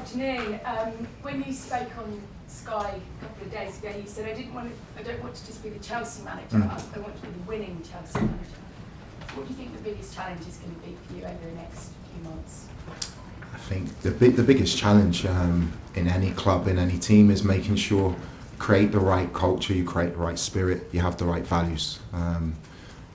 afternoon. When you spoke on Sky a couple of days ago, you said, I don't want to just be the Chelsea manager, I want to be the winning Chelsea manager. What do you think the biggest challenge is going to be for you over the next few months? I think the biggest challenge in any club, in any team, is making sure you create the right culture, you create the right spirit, you have the right values.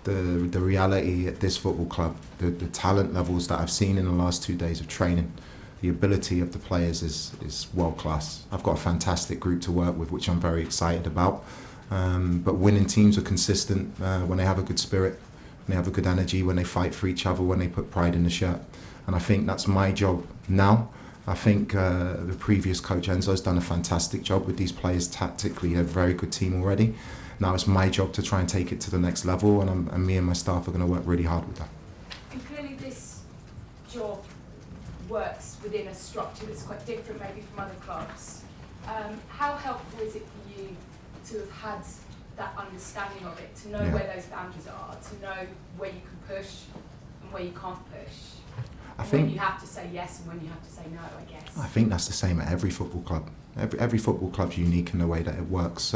The reality at this football club, the talent levels that I've seen in the last 2 days of training, the ability of the players is world class. I've got a fantastic group to work with, which I'm very excited about. But winning teams are consistent when they have a good spirit, when they have a good energy, when they fight for each other, when they put pride in the shirt. And I think that's my job now. I think the previous coach Enzo's done a fantastic job with these players tactically. They're a very good team already. Now it's my job to try and take it to the next level, and me and my staff are going to work really hard with that. And clearly this job works within a structure that's quite different maybe from other clubs. How helpful is it for you to have had that understanding of it, to know where those boundaries are, to know where you can push and where you can't push? When you have to say yes and when you have to say no, I guess. I think that's the same at every football club. Every football club's unique in the way that it works.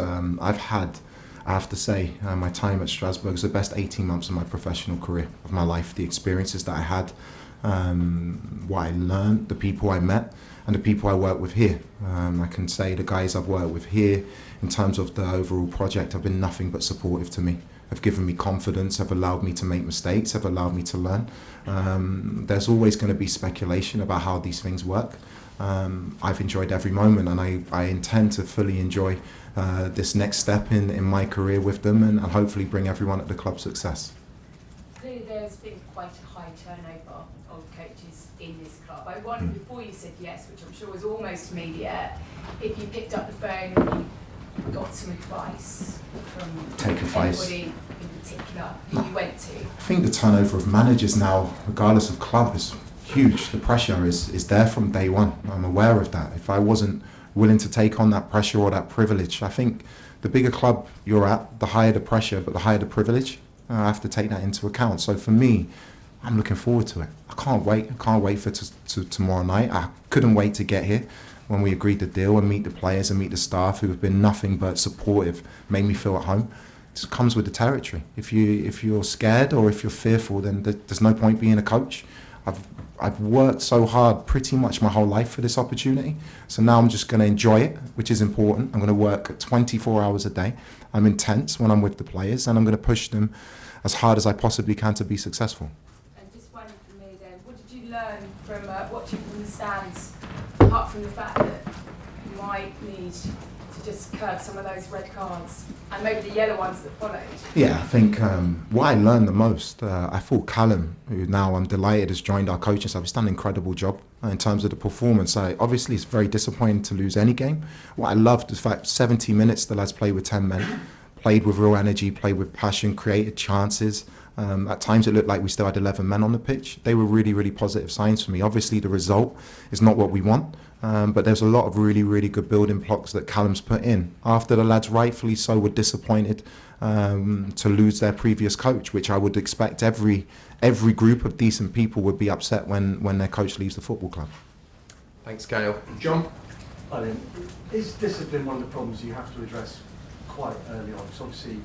I have to say, my time at Strasbourg was the best 18 months of my professional career, of my life. The experiences that I had, what I learned, the people I met, and the people I work with here. I can say the guys I've worked with here, in terms of the overall project, have been nothing but supportive to me. Have given me confidence, have allowed me to make mistakes, have allowed me to learn. There's always going to be speculation about how these things work. I've enjoyed every moment, and I intend to fully enjoy this next step in my career with them, and hopefully bring everyone at the club success. Clearly there's been quite a high turnover of coaches in this club. I wondered before you said yes, which I'm sure was almost immediate, if you picked up the phone and you got some advice from anybody in particular who you went to. I think the turnover of managers now, regardless of club, is huge. The pressure is there from day one. I'm aware of that. If I wasn't willing to take on that pressure or that privilege, I think the bigger club you're at, the higher the pressure, but the higher the privilege. I have to take that into account. So for me, I'm looking forward to it. I can't wait. I can't wait for tomorrow night. I couldn't wait to get here when we agreed the deal and meet the players and meet the staff who have been nothing but supportive, made me feel at home. It comes with the territory. If you're scared or if you're fearful, then there's no point being a coach. I've worked so hard pretty much my whole life for this opportunity. So now I'm just going to enjoy it, which is important. I'm going to work 24 hours a day. I'm intense when I'm with the players, and I'm going to push them as hard as I possibly can to be successful. And just one for me then, what did you learn from watching from the stands, apart from the fact that you might need to just curb some of those red cards and maybe the yellow ones that followed? Yeah, I think what I learned the most, I thought Callum, who now I'm delighted has joined our coaching staff, has done an incredible job in terms of the performance. Obviously, it's very disappointing to lose any game. What I loved is the fact 70 minutes the lads played with 10 men, played with real energy, played with passion, created chances. At times it looked like we still had 11 men on the pitch. They were really, really positive signs for me. Obviously, the result is not what we want, but there's a lot of really, really good building blocks that Callum's put in. After the lads, rightfully so, were disappointed to lose their previous coach, which I would expect every group of decent people would be upset when their coach leaves the football club. Thanks, Gail. John? Hi, Liam. Is discipline one of the problems you have to address quite early on? It's obviously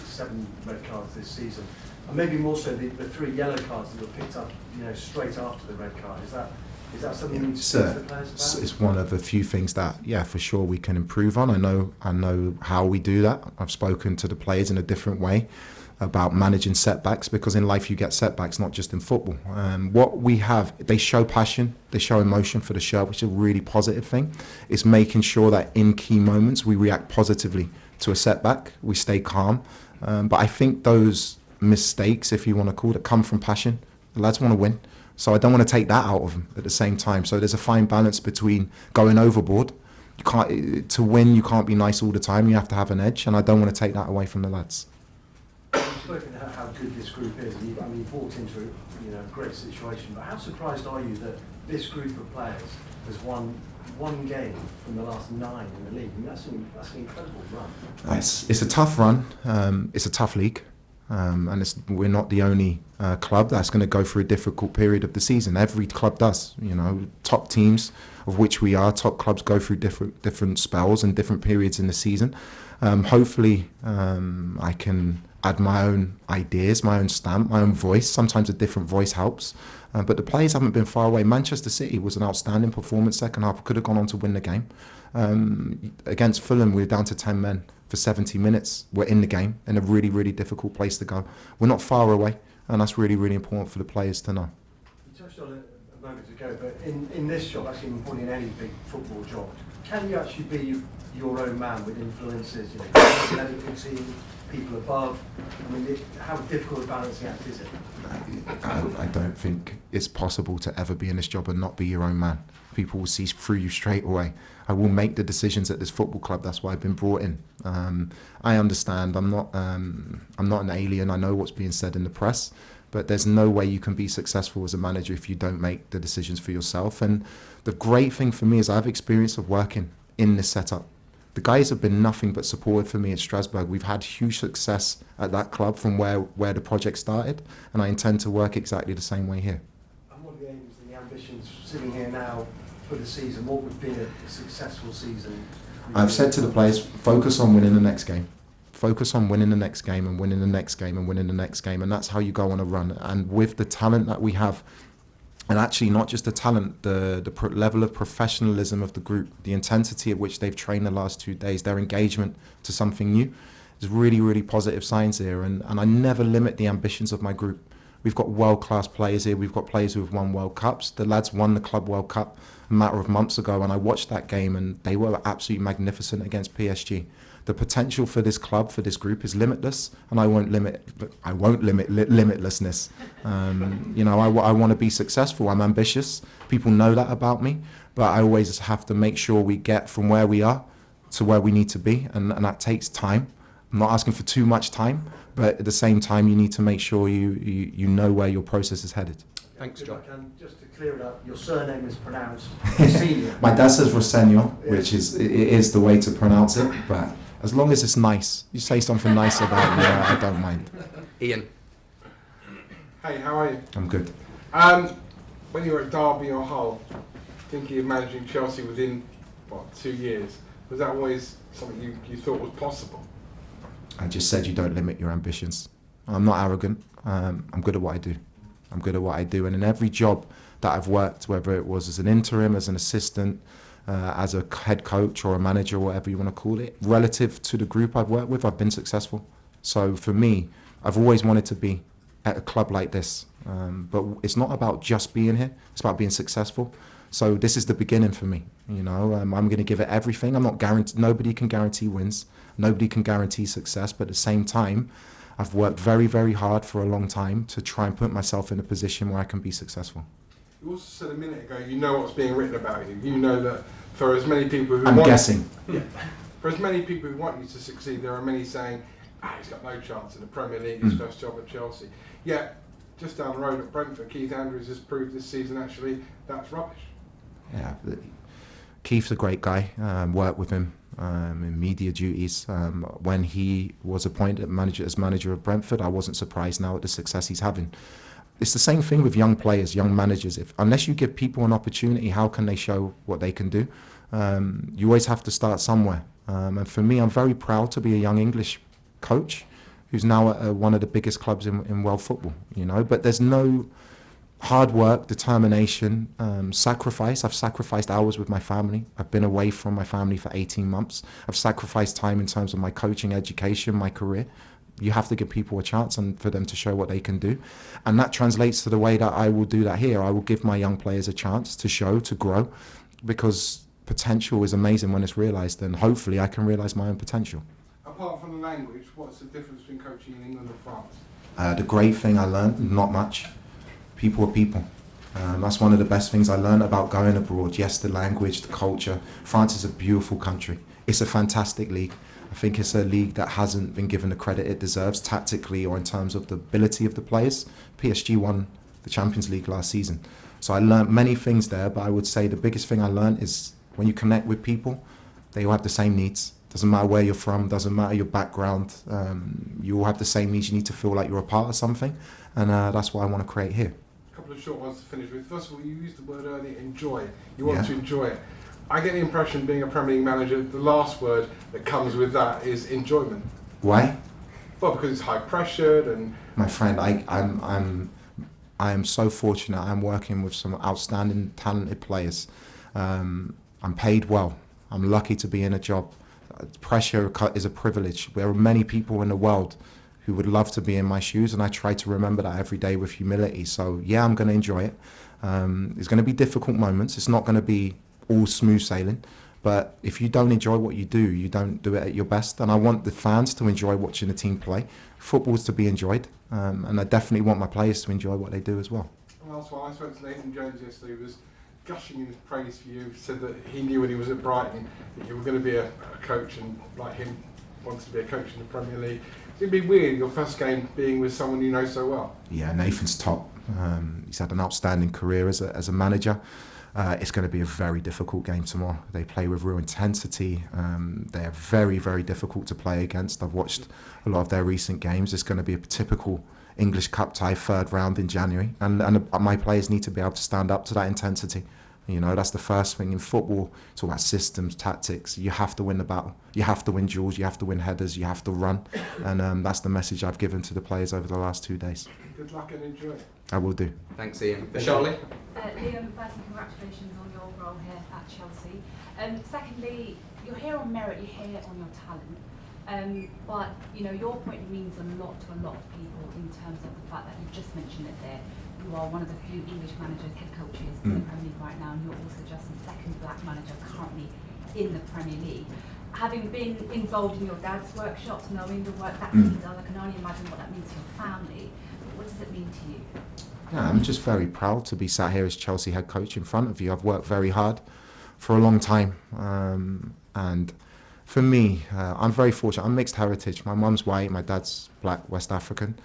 7 red cards this season, and maybe more so the 3 yellow cards that were picked up, straight after the red card. Is that something you need to speak to the players about? It's one of the few things that, for sure we can improve on. I know how we do that. I've spoken to the players in a different way about managing setbacks, because in life you get setbacks, not just in football. What we have, they show passion, they show emotion for the shirt, which is a really positive thing. It's making sure that in key moments we react positively to a setback, we stay calm. But I think those mistakes, if you want to call it, come from passion. The lads want to win. So I don't want to take that out of them at the same time. So there's a fine balance between going overboard. To win, you can't be nice all the time. You have to have an edge, and I don't want to take that away from the lads. You've spoken about how good this group is. You've walked into a great situation, but how surprised are you that this group of players has won one game from the last 9 in the league? I mean, that's an incredible run. It's a tough run. It's a tough league. And we're not the only club that's going to go through a difficult period of the season. Every club does. You know, top teams, of which we are, top clubs go through different spells and different periods in the season. Hopefully, I can add my own ideas, my own stamp, my own voice. Sometimes a different voice helps. But the players haven't been far away. Manchester City was an outstanding performance second half. Could have gone on to win the game. Against Fulham, we were down to 10 men for 70 minutes. We're in the game in a really, really difficult place to go. We're not far away, and that's really, really important for the players to know. You touched on it a moment ago, but in this job, actually more in any big football job, can you actually be your own man with influences, you know, management team, people above? I mean, how difficult a balancing act is it? I don't think it's possible to ever be in this job and not be your own man. People will see through you straight away. I will make the decisions at this football club. That's why I've been brought in. I understand. I'm not an alien. I know what's being said in the press, but there's no way you can be successful as a manager if you don't make the decisions for yourself. And the great thing for me is I have experience of working in this setup. The guys have been nothing but supportive for me at Strasbourg. We've had huge success at that club from where the project started, and I intend to work exactly the same way here. And what are the aims and the ambitions sitting here now for the season? What would be a successful season? I've said to the players, focus on winning the next game. Focus on winning the next game and winning the next game and winning the next game, and that's how you go on a run. And with the talent that we have, and actually not just the talent, the level of professionalism of the group, the intensity at which they've trained the last 2 days, their engagement to something new, there's really, really positive signs here. And I never limit the ambitions of my group. We've got world-class players here. We've got players who have won World Cups. The lads won the Club World Cup a matter of months ago, and I watched that game, and they were absolutely magnificent against PSG. The potential for this club, for this group, is limitless, and I won't limit limitlessness. You know, I want to be successful. I'm ambitious. People know that about me, but I always have to make sure we get from where we are to where we need to be, and that takes time. I'm not asking for too much time, but at the same time, you need to make sure you know where your process is headed. Thanks, John. And just to clear it up, your surname is pronounced Rosenior. My dad says Rosenior, which is the way to pronounce it, but as long as it's nice, you say something nice about me, I don't mind. Ian. Hey, how are you? I'm good. When you were at Derby or Hull, thinking of managing Chelsea within, 2 years, was that always something you thought was possible? I just said you don't limit your ambitions. I'm not arrogant. I'm good at what I do. I'm good at what I do. And in every job that I've worked, whether it was as an interim, as an assistant, as a head coach or a manager, whatever you want to call it, relative to the group I've worked with, I've been successful. So for me, I've always wanted to be at a club like this. But it's not about just being here. It's about being successful. So this is the beginning for me. You know, I'm going to give it everything. I'm not guaranteed. Nobody can guarantee wins. Nobody can guarantee success. But at the same time, I've worked very, very hard for a long time to try and put myself in a position where I can be successful. You also said a minute ago, you know what's being written about you. You know that for as many people who I'm want guessing. For as many people who want you to succeed, there are many saying, he's got no chance in the Premier League, his first job at Chelsea. Yet, just down the road at Brentford, Keith Andrews has proved this season actually that's rubbish. Yeah, Keith's a great guy. Worked with him in media duties. When he was appointed as manager of Brentford, I wasn't surprised now at the success he's having. It's the same thing with young players, young managers. Unless you give people an opportunity, how can they show what they can do? You always have to start somewhere. And for me, I'm very proud to be a young English coach who's now at one of the biggest clubs in world football. You know, but there's no hard work, determination, sacrifice. I've sacrificed hours with my family. I've been away from my family for 18 months. I've sacrificed time in terms of my coaching, education, my career. You have to give people a chance and for them to show what they can do. And that translates to the way that I will do that here. I will give my young players a chance to show, to grow, because potential is amazing when it's realised, and hopefully I can realise my own potential. Apart from the language, what's the difference between coaching in England and France? The great thing I learned, not much. People are people. That's one of the best things I learned about going abroad. Yes, the language, the culture. France is a beautiful country. It's a fantastic league. I think it's a league that hasn't been given the credit it deserves tactically or in terms of the ability of the players. PSG won the Champions League last season. So I learned many things there, but I would say the biggest thing I learned is when you connect with people, they all have the same needs, Doesn't matter where you're from, doesn't matter your background. You all have the same needs. You need to feel like you're a part of something, and that's what I want to create here. A couple of short ones to finish with. First of all, you used the word earlier, enjoy. You want to enjoy it. I get the impression, being a Premier League manager, the last word that comes with that is enjoyment. Why? Well, because it's high pressured and... My friend, I am so fortunate. I'm working with some outstanding, talented players. I'm paid well. I'm lucky to be in a job. Pressure is a privilege. There are many people in the world who would love to be in my shoes, and I try to remember that every day with humility. So yeah, I'm going to enjoy it. It's going to be difficult moments. It's not going to be all smooth sailing. But if you don't enjoy what you do, you don't do it at your best. And I want the fans to enjoy watching the team play. Football's to be enjoyed. And I definitely want my players to enjoy what they do as well. Last one, I spoke to Nathan Jones yesterday, who was gushing in his praise for you. He said that he knew when he was at Brighton that you were going to be a coach, and like him, wanted to be a coach in the Premier League. It'd be weird, your first game being with someone you know so well. Yeah, Nathan's top. He's had an outstanding career as a manager. It's going to be a very difficult game tomorrow. They play with real intensity. They are very, very difficult to play against. I've watched a lot of their recent games. It's going to be a typical English Cup tie, third round in January. And my players need to be able to stand up to that intensity. You know, that's the first thing in football. It's all about systems, tactics. You have to win the battle. You have to win duels. You have to win headers. You have to run. And that's the message I've given to the players over the last 2 days. Good luck and enjoy it. I will do. Thanks, Ian. Charlie? Liam, firstly, congratulations on your role here at Chelsea. Secondly, you're here on merit, you're here on your talent. But, you know, your point means a lot to a lot of people in terms of the fact that you've just mentioned it there. You are one of the few English managers, head coaches in the Premier League right now, and you're also just the second black manager currently in the Premier League. Having been involved in your dad's workshops, knowing the work that he does, I can only imagine what that means to your family. What does it mean to you? Yeah, I'm just very proud to be sat here as Chelsea head coach in front of you. I've worked very hard for a long time, and for me, I'm very fortunate. I'm mixed heritage. My mum's white, my dad's black, West African.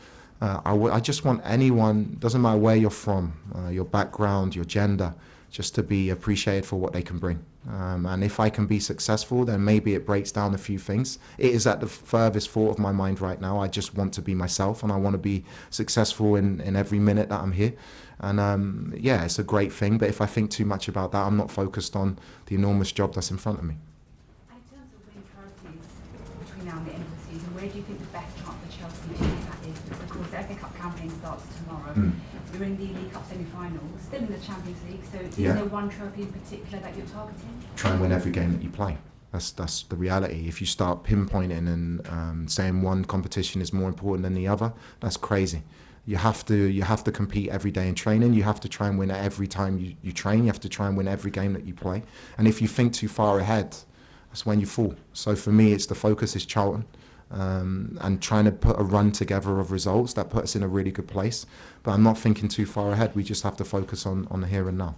I just want anyone, doesn't matter where you're from, your background, your gender, just to be appreciated for what they can bring. And if I can be successful, then maybe it breaks down a few things. It is at the furthest thought of my mind right now. I just want to be myself, and I want to be successful in every minute that I'm here. And yeah, it's a great thing, but if I think too much about that, I'm not focused on the enormous job that's in front of me. In terms of winning trophies between now and the end of the season, where do you think the best chance for Chelsea to do that is? Because of course the FA Cup campaign starts tomorrow. You're in the League Cup semi-final, still in the Champions League, so is there one trophy in particular that you're targeting? Try and win every game that you play. That's the reality. If you start pinpointing and saying one competition is more important than the other, that's crazy. You have to compete every day in training. You have to try and win every time you train. You have to try and win every game that you play. And if you think too far ahead, that's when you fall. So for me, the focus is Charlton. And trying to put a run together of results that put us in a really good place. But I'm not thinking too far ahead. We just have to focus on the here and now.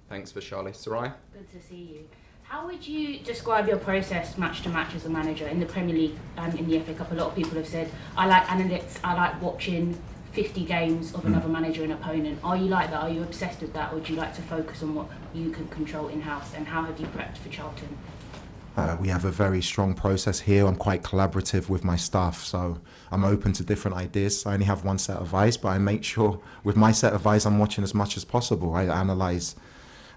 Thanks for Charlie. Sarai? Good to see you. How would you describe your process match to match as a manager in the Premier League and in the FA Cup? A lot of people have said, I like analytics, I like watching 50 games of another manager and opponent. Are you like that? Are you obsessed with that? Or do you like to focus on what you can control in-house? And how have you prepped for Charlton? We have a very strong process here. I'm quite collaborative with my staff, so I'm open to different ideas. I only have one set of eyes, but I make sure with my set of eyes I'm watching as much as possible. I analyse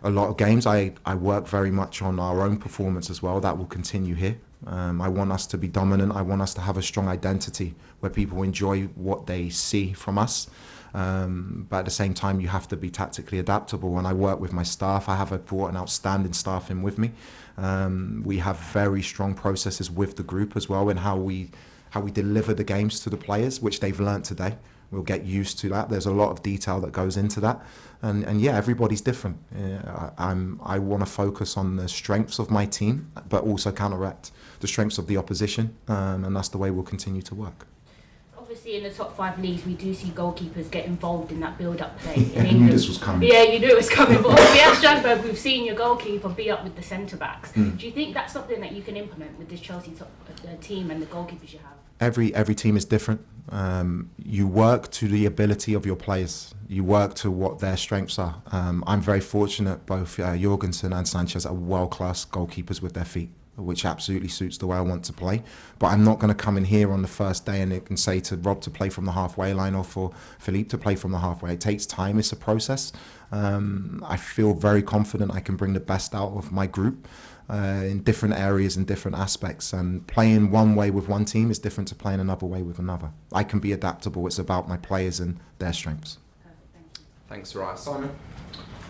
a lot of games. I work very much on our own performance as well. That will continue here. I want us to be dominant. I want us to have a strong identity where people enjoy what they see from us. But at the same time, you have to be tactically adaptable. When I work with my staff, I have brought an outstanding staff in with me. We have very strong processes with the group as well in how we deliver the games to the players, which they've learnt today. We'll get used to that. There's a lot of detail that goes into that. And yeah, everybody's different. I want to focus on the strengths of my team, but also counteract the strengths of the opposition. And that's the way we'll continue to work. Obviously, in the top 5 leagues, we do see goalkeepers get involved in that build-up play. In I knew this was coming. Yeah, you knew it was coming. But obviously, at Strasbourg, we've seen your goalkeeper be up with the centre-backs. Do you think that's something that you can implement with this Chelsea top, team and the goalkeepers you have? Every team is different. You work to the ability of your players. You work to what their strengths are. I'm very fortunate. Both Jorgensen and Sanchez are world-class goalkeepers with their feet. which absolutely suits the way I want to play. But I'm not going to come in here on the first day and say to Rob to play from the halfway line or for Philippe to play from the halfway. It takes time. It's a process. I feel very confident I can bring the best out of my group in different areas and different aspects. And playing one way with one team is different to playing another way with another. I can be adaptable. It's about my players and their strengths. Thanks, Soraya. Simon?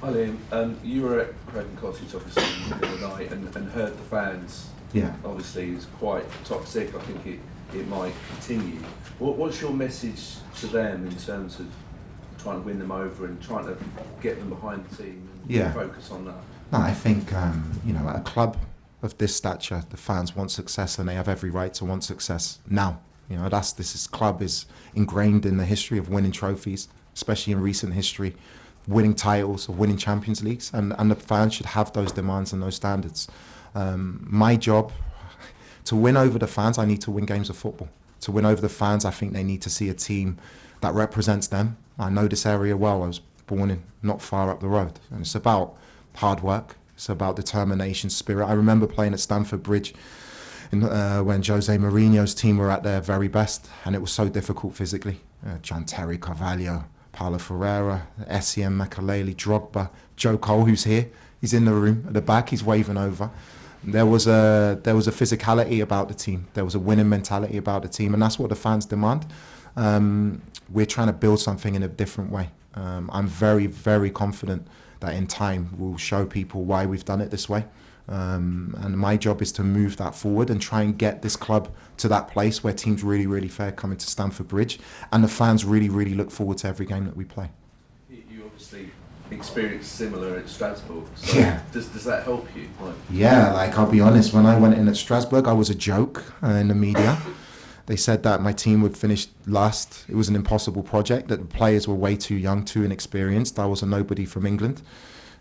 Hi Liam, you were at Craven Cottage obviously the other night and heard the fans. Yeah. Obviously it's quite toxic. I think it might continue. What's your message to them in terms of trying to win them over and trying to get them behind the team and focus on that? No, I think at a club of this stature, the fans want success and they have every right to want success now. This club is ingrained in the history of winning trophies, especially in recent history, winning titles or winning Champions Leagues, and the fans should have those demands and those standards. My job, to win over the fans, I need to win games of football. To win over the fans, I think they need to see a team that represents them. I know this area well. I was born in not far up the road, and it's about hard work. It's about determination, spirit. I remember playing at Stamford Bridge when Jose Mourinho's team were at their very best, and it was so difficult physically. John Terry, Carvalho, Paulo Ferreira, Essien, Makaleli, Drogba, Joe Cole, who's here. He's in the room at the back. He's waving over. There was a physicality about the team. There was a winning mentality about the team, and that's what the fans demand. We're trying to build something in a different way. I'm very, very confident that in time we'll show people why we've done it this way. And my job is to move that forward and try and get this club to that place where teams really, really fair coming to Stamford Bridge, and the fans really, really look forward to every game that we play. You obviously experienced similar at Strasbourg, so Yeah. Does that help you? I'll be honest, when I went in at Strasbourg, I was a joke in the media. They said that my team would finish last. It was an impossible project, that the players were way too young, too inexperienced. I was a nobody from England.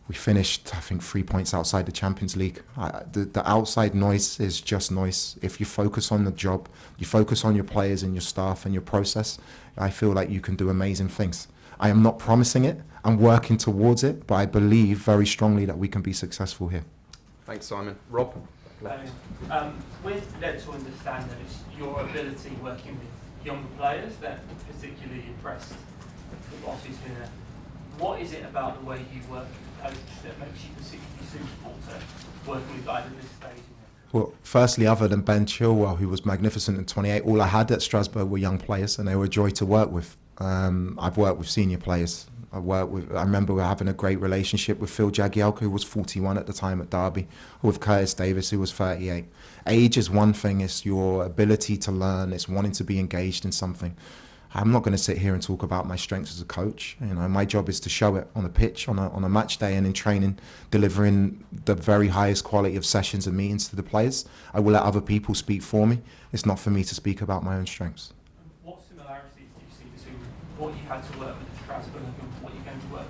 We finished, I think, 3 points outside the Champions League. The outside noise is just noise. If you focus on the job, you focus on your players and your staff and your process, I feel like you can do amazing things. I am not promising it. I'm working towards it, but I believe very strongly that we can be successful here. Thanks, Simon. Rob? We're led to understand that it's your ability working with younger players that particularly impressed the bosses here. What is it about the way you work as a coach that makes you particularly suitable to working with guys at this stage? Well, firstly, other than Ben Chilwell, who was magnificent in 28, all I had at Strasbourg were young players, and they were a joy to work with. I've worked with senior players. I remember having a great relationship with Phil Jagielka, who was 41 at the time at Derby, or with Curtis Davis, who was 38. Age is one thing, it's your ability to learn, it's wanting to be engaged in something. I'm not going to sit here and talk about my strengths as a coach. My job is to show it on a pitch, on a match day, and in training, delivering the very highest quality of sessions and meetings to the players. I will let other people speak for me. It's not for me to speak about my own strengths. What similarities do you see between what you had to work with at Strasbourg and what you're going to work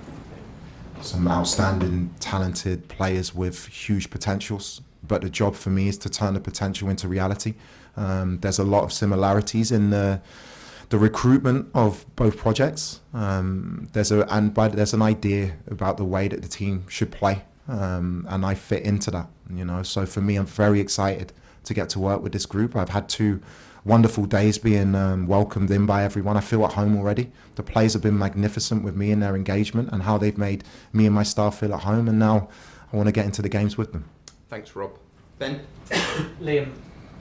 with? Some outstanding, talented players with huge potentials, but the job for me is to turn the potential into reality. There's a lot of similarities in the recruitment of both projects. There's an idea about the way that the team should play, and I fit into that. So for me, I'm very excited to get to work with this group. I've had 2 wonderful days being welcomed in by everyone. I feel at home already. The players have been magnificent with me in their engagement and how they've made me and my staff feel at home, and now I want to get into the games with them. Thanks, Rob. Ben? Liam,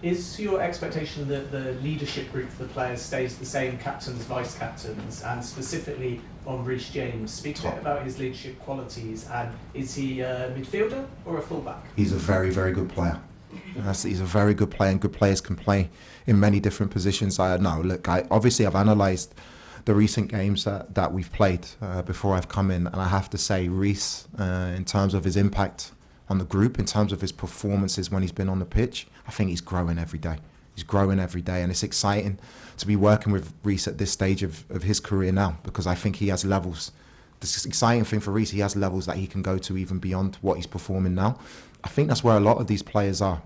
is your expectation that the leadership group for the players stays the same, captains, vice-captains, and specifically on Reece James? Speak a bit about his leadership qualities, and is he a midfielder or a fullback? He's a very, very good player. He's a very good player, and good players can play in many different positions. Obviously I've analysed the recent games that we've played before I've come in, and I have to say Reece, in terms of his impact on the group, in terms of his performances when he's been on the pitch, I think he's growing every day. He's growing every day, and it's exciting to be working with Reece at this stage of his career now, because I think he has levels. The exciting thing for Reece, he has levels that he can go to even beyond what he's performing now. I think that's where a lot of these players are.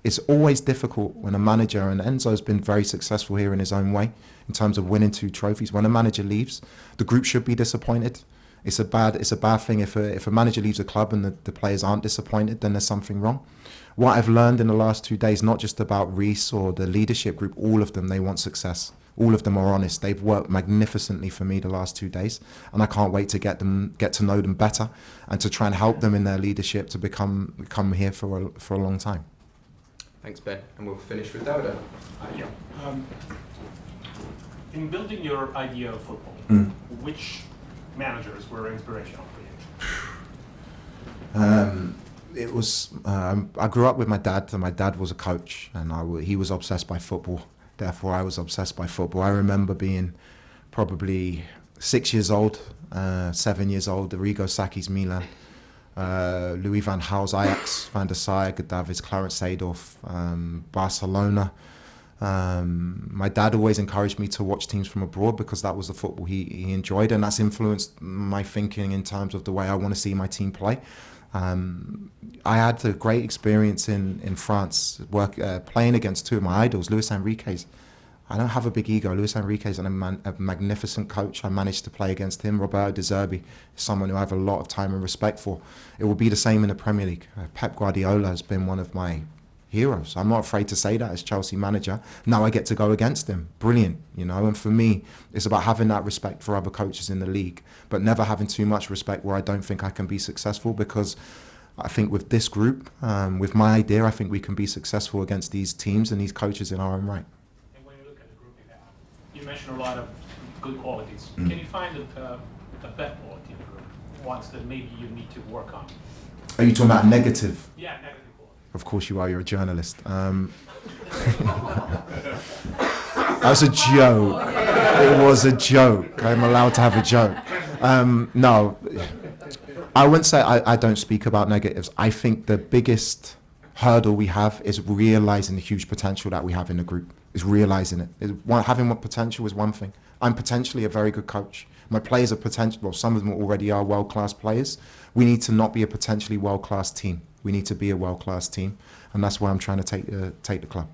It's always difficult when a manager, and Enzo's been very successful here in his own way in terms of winning 2 trophies. When a manager leaves, the group should be disappointed. It's a bad thing if a manager leaves a club and the players aren't disappointed, then there's something wrong. what I've learned in the last 2 days, not just about Reece or the leadership group, all of them, they want success. All of them are honest. They've worked magnificently for me the last 2 days, and I can't wait to get to know them better and to try and help them in their leadership to come here for a long time. Thanks, Ben. And we'll finish with David. In building your idea of football, which managers were inspirational for you? It was. I grew up with my dad, and my dad was a coach, and he was obsessed by football. Therefore, I was obsessed by football. I remember being probably 6 years old, 7 years old. Arrigo Sacchi's Milan, Louis van Gaal's Ajax, Van der Sar, Davids, Clarence Seedorf, Barcelona. My dad always encouraged me to watch teams from abroad because that was the football he enjoyed, and that's influenced my thinking in terms of the way I want to see my team play. I had a great experience in France, playing against two of my idols, Luis Enrique's. I don't have a big ego. Luis Enrique's a magnificent coach. I managed to play against him. Roberto De Zerbi is someone who I have a lot of time and respect for. It will be the same in the Premier League. Pep Guardiola has been one of my heroes. I'm not afraid to say that as Chelsea manager. Now I get to go against him. Brilliant, you know. And for me, it's about having that respect for other coaches in the league, but never having too much respect where I don't think I can be successful, because I think with this group, with my idea, I think we can be successful against these teams and these coaches in our own right. And when you look at the group you have, you mentioned a lot of good qualities. Can you find a bad quality in the group, ones that maybe you need to work on? Are you talking about negative? Yeah, negative. Of course you are, you're a journalist. That was a joke. It was a joke. I'm allowed to have a joke. No, I wouldn't say I don't speak about negatives. I think the biggest hurdle we have is realising the huge potential that we have in the group, is realising it. Having what potential is one thing. I'm potentially a very good coach. My players are potential, well, some of them already are world-class players. We need to not be a potentially world-class team. We need to be a world-class team, and that's why I'm trying to take the club.